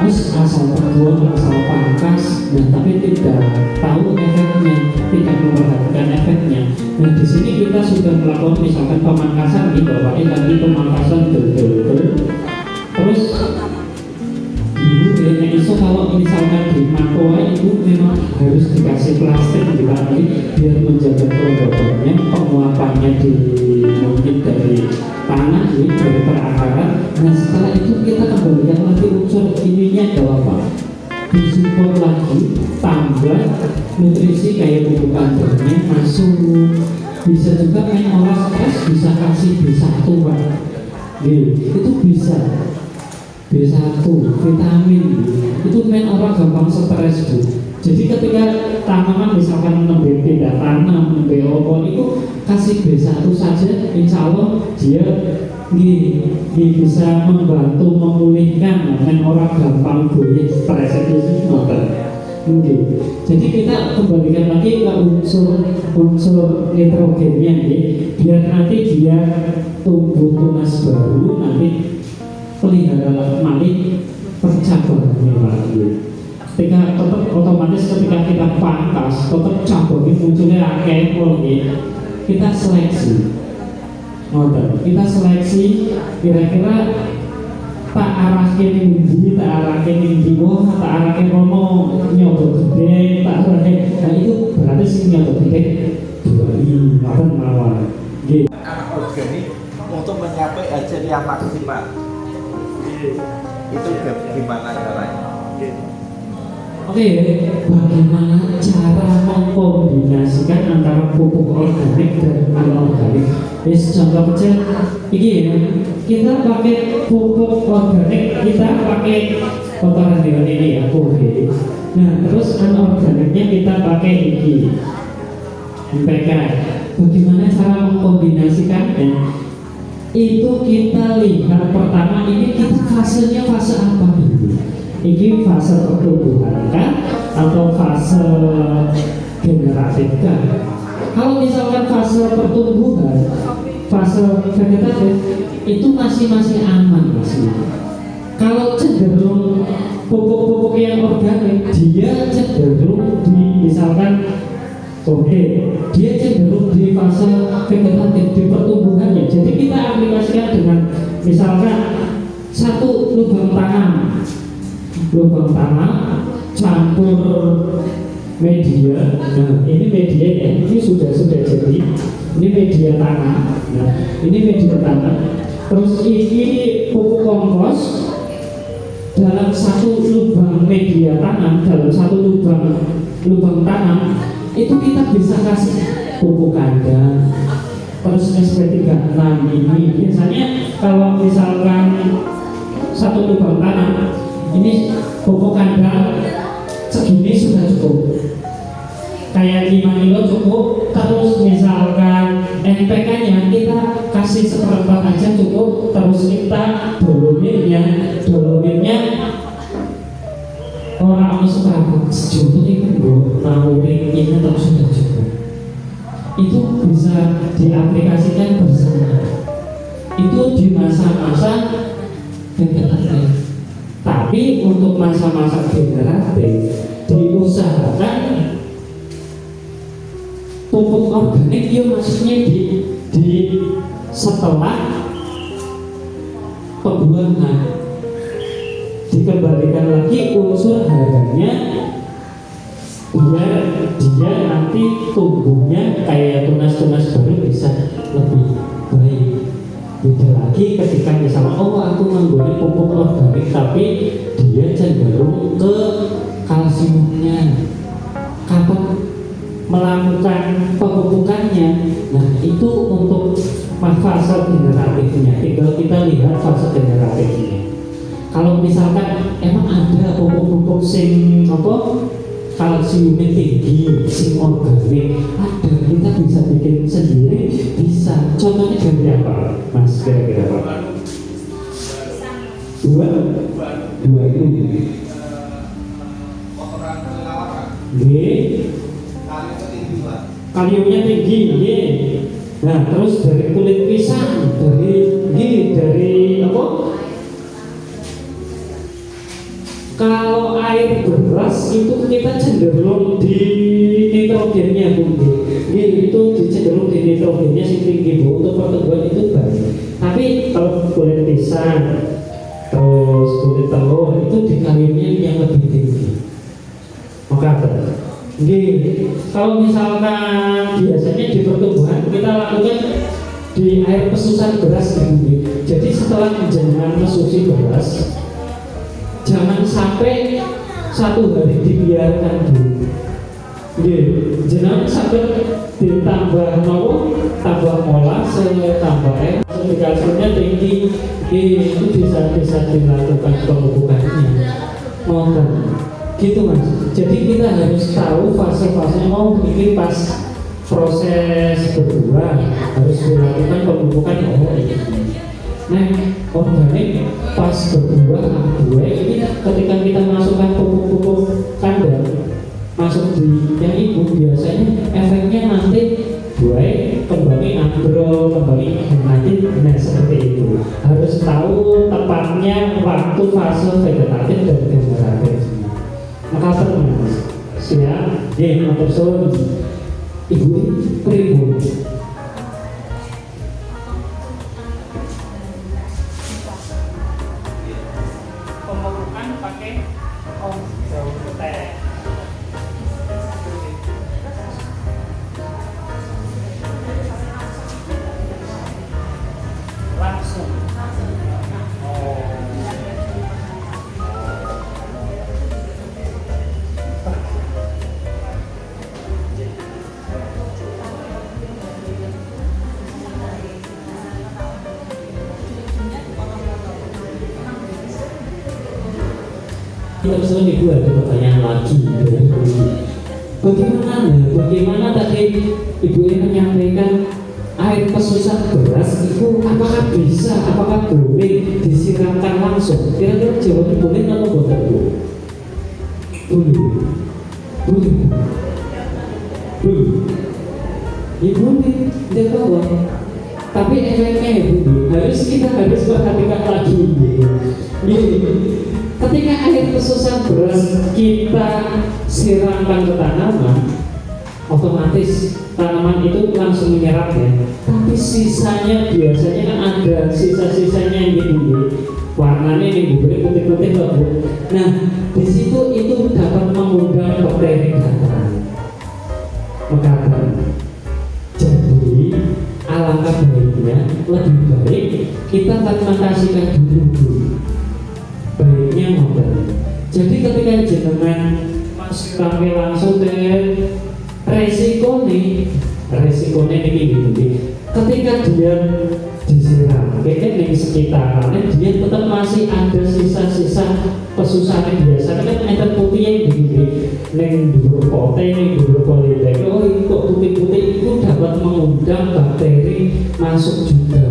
Asal terbuang, asal pangkas, dan tapi tidak tahu efeknya, tidak memperhatikan efeknya. Nah di sini kita sudah melakukan misalkan pemangkasan di bawahnya tadi pemangkasan terus ibu dia iso kalau misalkan di Matoa itu memang harus dikasih plastik lagi biar menjaga kelembabannya, penguapannya di mungkin dari tanah ini dari perakaran. Nah setelah itu kita kembalikan lagi unsur ininya adalah apa? Disupport lagi, tambah nutrisi kayak pupuk kandangnya masuk. Bisa juga main olah stres, bisa kasih B1 Pak. Itu bisa B1, vitamin itu main orang gampang stres Bu. Jadi ketika tanaman misalkan tidak tanam BO itu kasih B1 saja, insya Allah dia bisa membantu memulihkan main orang gampang boleh stres itu mungkin. Jadi kita kembalikan lagi ke unsur nitrogennya biar nanti dia tumbuh tunas baru, nanti pelihara malih percabangannya lagi. Ketika otomatis ketika kita pangkas, tetap cabangnya munculnya akeh kita seleksi. Kita seleksi kira-kira tak arahkan ini, tak arahkan ini, tak arahkan rono nyodok gede, tak arahkan. Nah itu berarti sih nyodok gede dua ini makan mawar. Anak organik untuk mencapai hasil yang maksimal. Itu gimana caranya? Oke, bagaimana cara mengkombinasikan antara pupuk organik dan anorganik? Contoh kecil, ini ya, kita pakai pupuk organik, kita pakai kotoran hewan ini ya, oke. Nah, terus anorganiknya kita pakai ini, MPK. Bagaimana cara mengkombinasikannya? Itu kita lihat pertama ini kita fasenya fase apa dulu? Ini fase pertumbuhan kan atau fase generatif kan? Kalau misalkan fase pertumbuhan, fase vegetatif itu masih aman masih. Kalau cenderung pupuk-pupuk yang organik, dia cenderung misalkan dia cenderung di fase vegetatif di pertumbuhannya. Jadi kita aplikasikan dengan misalkan satu lubang tanam campur media. Nah ini media ini sudah jadi. Ini media tanam. Nah ini media tanam. Terus ini pupuk kompos dalam satu lubang media tanam, dalam satu lubang tanam itu kita bisa kasih pupuk kandang. Terus SP36 ini biasanya kalau misalkan satu lubang tanam ini pupuk kandang segini sudah cukup, kayak 5 kilo cukup. Terus misalkan NPK nya kita kasih seperempat aja cukup. Terus kita dolomitnya orang seberapa sejuta itu naurin ini terus sudah cukup. Itu bisa diaplikasikan bersama. Itu di masa-masa vegetatif. Tapi untuk masa-masa generatif diusahakan pupuk organik ya maksudnya di setelah pembuangan dikembalikan lagi unsur haranya biar dia nanti tumbuhnya kayak tunas-tunas baru bisa lebih baik. Beda lagi ketika misalnya aku menggunakan pupuk organik tapi dia cenderung ke kalsiumnya. Kapan melakukan melakukan pemupukannya. Nah itu untuk fase generatifnya. Tinggal kita lihat fase generatifnya. Kalau misalkan emang ada pupuk-pupuk sing apa kalsiumnya tinggi, sing organik, ada, kita bisa bikin sendiri, bisa. Contohnya dari apa, Mas? Kira-kira apa? Dua itu. Kotoran kelelawar. Kaliumnya tinggi, Nah, terus dari kulit pisang, dari apa? Kalau air beras itu kita cenderung di nitrogennya, Bu. Itu cenderung di nitrogennya sih tinggi, Bu. Untuk pertumbuhan itu baik. Tapi kalau kulit pisang, terus kulit telur itu di kaliumnya yang lebih tinggi. Maka kalau misalkan biasanya di pertumbuhan kita lakukan di air pesusan beras, jadi setelah jenengan mesusi beras, jangan sampai 1 hari dibiarkan dulu. Jangan sampai ditambah tambah molase, tambah kalsiumnya tinggi. Itu bisa dilakukan pemupukannya. Gitu Mas. Jadi kita harus tahu fase-fasenya. Ini pas proses berbuah harus dilakukan pemupukan ini. Nah, organik pas berbuah ini ketika kita masukkan pupuk-pupuk kandang masuk di yang ibu, biasanya efeknya nanti buah kembali ambrol, kembali nanti. Nah seperti itu harus tahu tepatnya waktu fase vegetatif dan generatif. Maka terus siap, matur suwun ibu pripun. Pemupukan pakai daun teh. Langsung. Terus ibu ada pertanyaan lagi. Bagaimana tadi ibu ini menyampaikan air pesusan beras itu apakah boleh disiramkan langsung? Kira-kira jawabannya boleh atau boleh? Boleh. Ibu tidak tahu. Tapi efeknya kita harus perhatikan lagi. Ketika air pesusan beras kita siramkan ke tanaman, otomatis tanaman itu langsung menyerap ya. Tapi sisanya biasanya kan ada sisa-sisanya yang warnanya yang diberi putih-putih loh. Nah di situ itu dapat mengundang bakteri mekar. Jadi alangkah baiknya lebih baik kita fermentasikan dulu. Baiknya modal. Jadi ketika jenengan tampil langsung ke resikonya ini ketika dia disiram kayak di sekitarnya dia tetap masih ada sisa-sisa pesusannya. Biasanya kan ada putih yang gini neng dulu pote, neng dulu polybag. Itu kok putih-putih itu dapat mengundang bakteri masuk juga.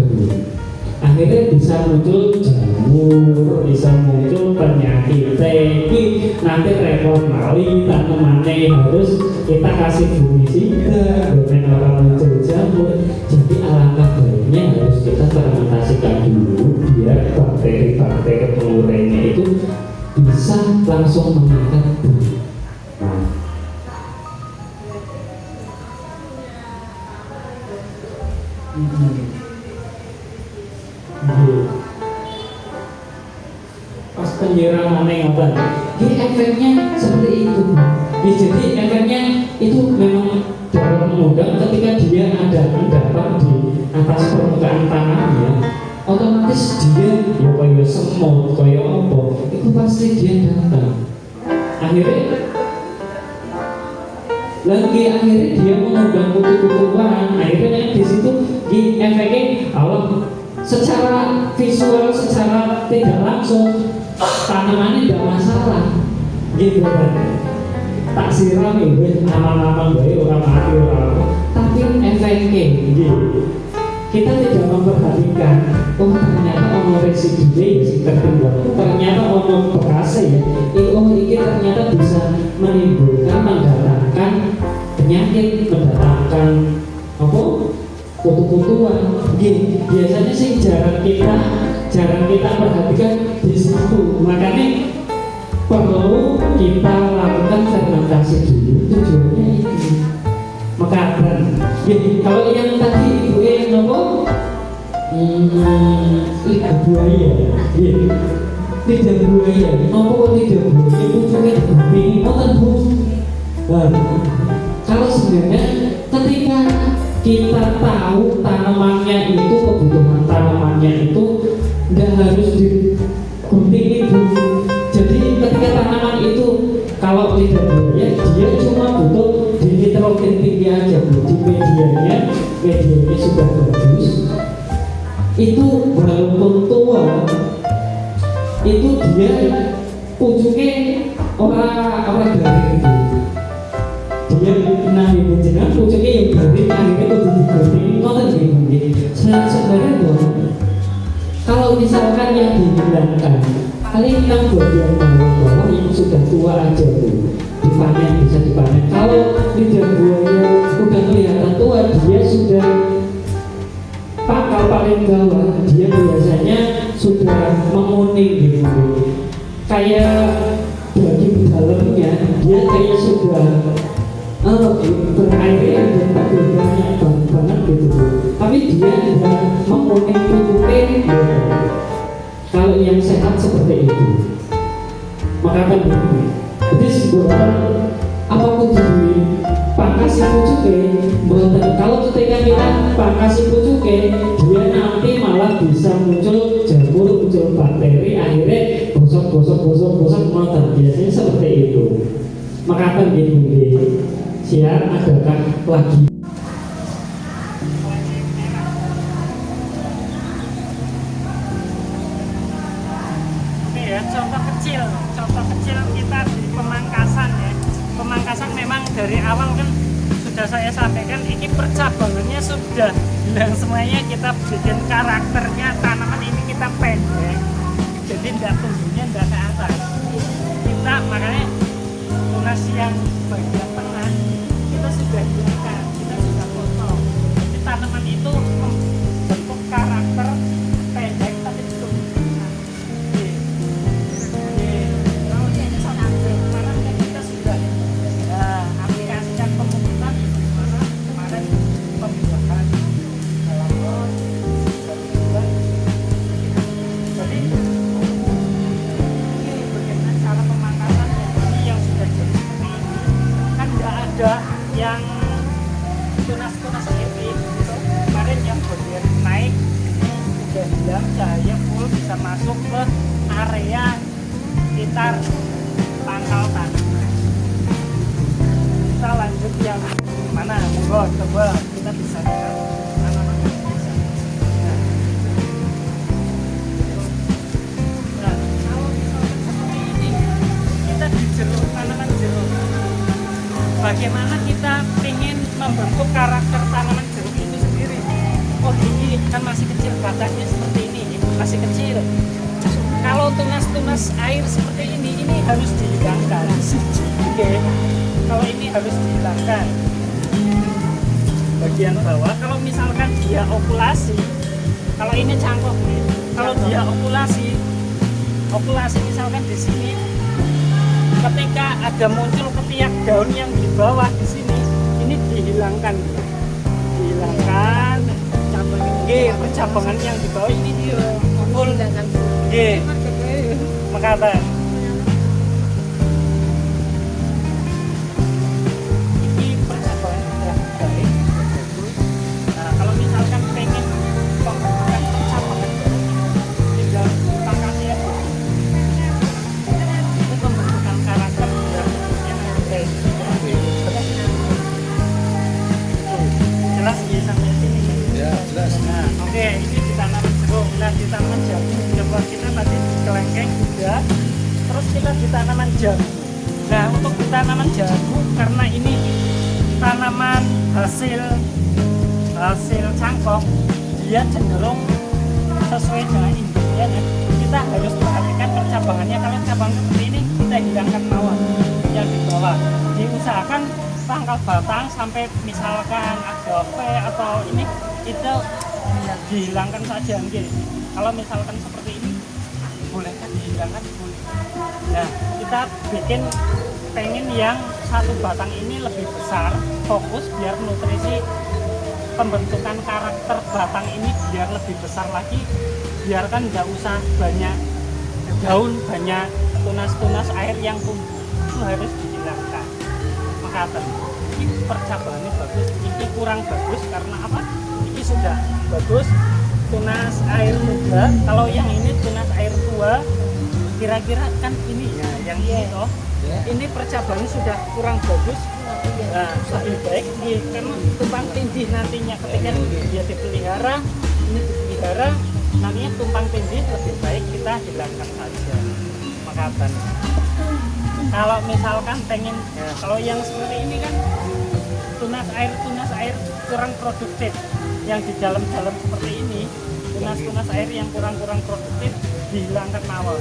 Akhirnya bisa muncul jamur, bisa muncul penyakit ini. Nanti repot kali tanamannya harus kita kasih fungisida, bukan orang muncul jamur. Jadi alangkah baiknya harus kita fermentasikan dulu biar bakteri-bakteri pelurainya itu bisa langsung meningkat. Pas penyiraman ngoten, ini efeknya seperti itu. Jadi efeknya itu memang dapat mengundang ketika dia ada endapan di atas permukaan tanahnya, otomatis dia ya kayak semut, kayak apa, itu pasti dia datang. Akhirnya lagi akhirnya dia mengundang kutu-kutuan. Akhirnya di situ di efeknya Allah secara visual, secara tidak langsung tanamannya tidak masalah gitu kan. Tak siram itu aman-aman baik orang mati orang, tapi efeknya gitu. Kita tidak memperhatikan, oh ternyata ono residunya ya sing tertinggal, ternyata ono bekasnya ya, oh ini ternyata bisa menimbulkan, mendatangkan penyakit, mendatangkan apa? Kutu-kutuan. Biasanya sih jarang kita perhatikan di situ. Makanya perlu kita lakukan fermentasi dulu, tujuannya ini mekaten. Kalau yang tadi ibu yang nopo lidah buaya, lidah buaya, nopo lidah buaya pucuknya bumi, noten bu. Kalau sebenarnya ketika kita tahu tanamannya itu, kebutuhan tanamannya itu nggak harus digunting bu. Jadi ketika tanaman itu kalau lidah buaya dia cuma butuh dinitrogen tinggi aja bu, di medianya sudah bagus, itu walaupun tua itu dia pucuknya orang garing bu. Dia nanti jenengan pucuknya yang garing akhirnya itu digunting noten gitu. Sebenarnya bu, kalau misalkan yang dihilangkan paling yang bagian bawah-bawah yang sudah tua aja bu, dipanen, bisa dipanen. Kalau lidah buaya udah kelihatan tua, dia sudah pangkal paling bawah, dia biasanya sudah menguning gitu, kayak daging dalamnya dia kayak sudah berair dan banyak banget gitu bu. Tapi dia sudah menguning tutupnya gitu. Kalau yang sehat seperti itu, maka kan begini. Jadi sebenarnya apapun jadi pangkasi pucuknya, kalau ketika kita pangkasi pucuknya, dia nanti malah bisa muncul jamur, muncul bakteri, akhirnya gosok, motor. Biasanya seperti itu. Maka kan begini. Siap, adakah lagi? Contoh kecil kita di Pemangkasan ya. Pemangkasan memang dari awal kan sudah saya sampaikan, ini percabangannya sudah hilang semuanya. Kita bikin karakternya tanaman ini kita pendek, jadi tidak tumbuhnya tidak ke atas. Kita makanya tunas yang bagian tengah kita sudah hilangkan, kita sudah potong. Jadi tanaman itu membentuk karakter pendek tapi tumbuh. Aplikasikan pemupukan mana kemarin pembuahan dalam jadi ini bagaimana cara pemangkasan yang sudah jadi seperti ini kan tidak ada yang tunas-tunas ini gitu. Kemarin yang bagian naik sudah hilang, cahaya full bisa masuk ke area sekitar pangkal tanaman. Kita lanjut yang mana? Monggo coba kita bisa lihat tanaman yang bisa. Nah, kalau misalkan seperti ini, kita di jeruk, tanaman jeruk. Bagaimana kita ingin membentuk karakter tanaman jeruk itu sendiri? Oh ini kan masih kecil, batangnya seperti ini masih kecil. Kalau tunas-tunas air seperti ini harus dihilangkan. Oke. Kalau ini harus dihilangkan bagian bawah. Kalau misalkan dia okulasi, kalau ini cangkok nih, kalau dia okulasi misalkan di sini, ketika ada muncul ketiak daun yang di bawah di sini, ini dihilangkan, percabangan yang di bawah ini full, mekatan. jelas ya sampai sini kan? Ya, jelas. Nah, oke, ini di tanaman jeruk. Nah, di tanaman jagung coba kita tadi di kelengkeng juga. Terus kita di tanaman jagung. Nah, untuk di tanaman jagung karena ini tanaman hasil cangkok, dia cenderung sesuai dengan impian ya. Kita harus perhatikan percabangannya. Kalau cabang seperti ini kita hilangkan mawar yang di bawah. Diusahakan pangkal batang sampai misalkan ada V atau ini itu ya, dihilangkan saja mungkin. Kalau misalkan seperti ini bolehkah dihilangkan? Boleh. Nah, kita bikin pengen yang satu batang ini lebih besar, fokus biar nutrisi pembentukan karakter batang ini biar lebih besar lagi, biarkan nggak usah banyak daun, banyak tunas-tunas air yang tumbuh, itu harus dihilangkan. Maka ini percabangannya bagus, ini kurang bagus karena apa? Ini sudah bagus tunas air muda, kalau yang ini tunas air tua, kira-kira kan ini ya yang ini toh. Ini percabangannya sudah kurang bagus. Nah, lebih baik karena tumpang tindih nantinya ketika dia dipelihara, ini dipelihara, nantinya tumpang tindih lebih baik kita hilangkan saja. Makatan. Kalau misalkan pengen, ya, kalau yang seperti ini kan tunas air kurang produktif, yang di dalam-dalam seperti ini tunas air yang kurang produktif dihilangkan mawar.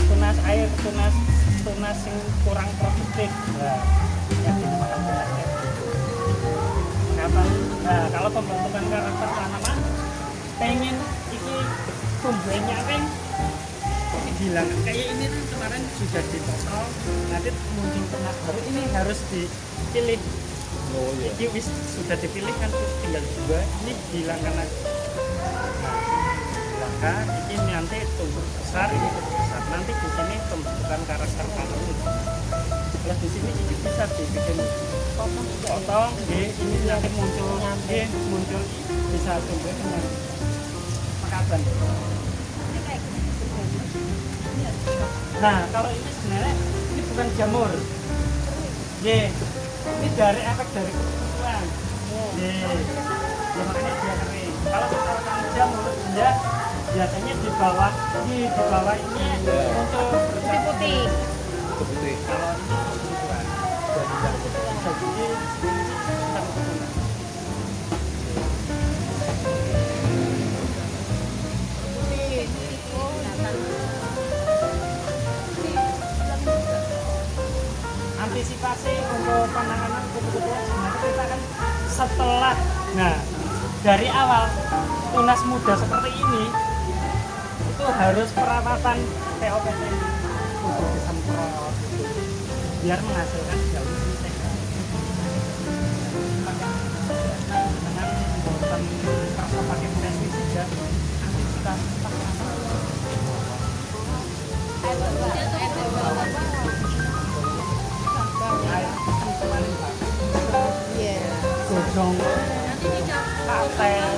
Tunas air, tunas yang kurang produktif, nah, yang dinamakan tunas air. Nah, kalau pembentukan karakter tanaman, pengen iki tumbuhnya kan hilang. Kayak ini kan kemarin sudah dipotong, nanti muncul tunas baru, ini harus dipilih. Oh iya. Ini wis sudah dipilih kan tinggal 2, ini hilangkan aja. Ini nanti tumbuh besar, ini tumbuh besar. Nanti di sini pembentukan karakter tanam. Kalau di sini ini bisa dibikin potong, ini nanti muncul, bisa tumbuh dengan mekaten. Nah, kalau ini sebenarnya ini bukan jamur. Ini dari efek dari kebutuhan. Makanya dia kering. Kalau misalkan jamur dia biasanya di bawah ini untuk putih-putih. Kalau ini kebutuhan jadi antisipasi untuk penanganan kebutuhan sebenarnya kita kan setelah, nah dari awal tunas muda seperti ini itu harus perawatan POPT untuk disemprot biar menghasilkan daun segar. Dengan buatan kerasa pakai pestisida, antisipasi air kemarin Pak. Gojong, paten.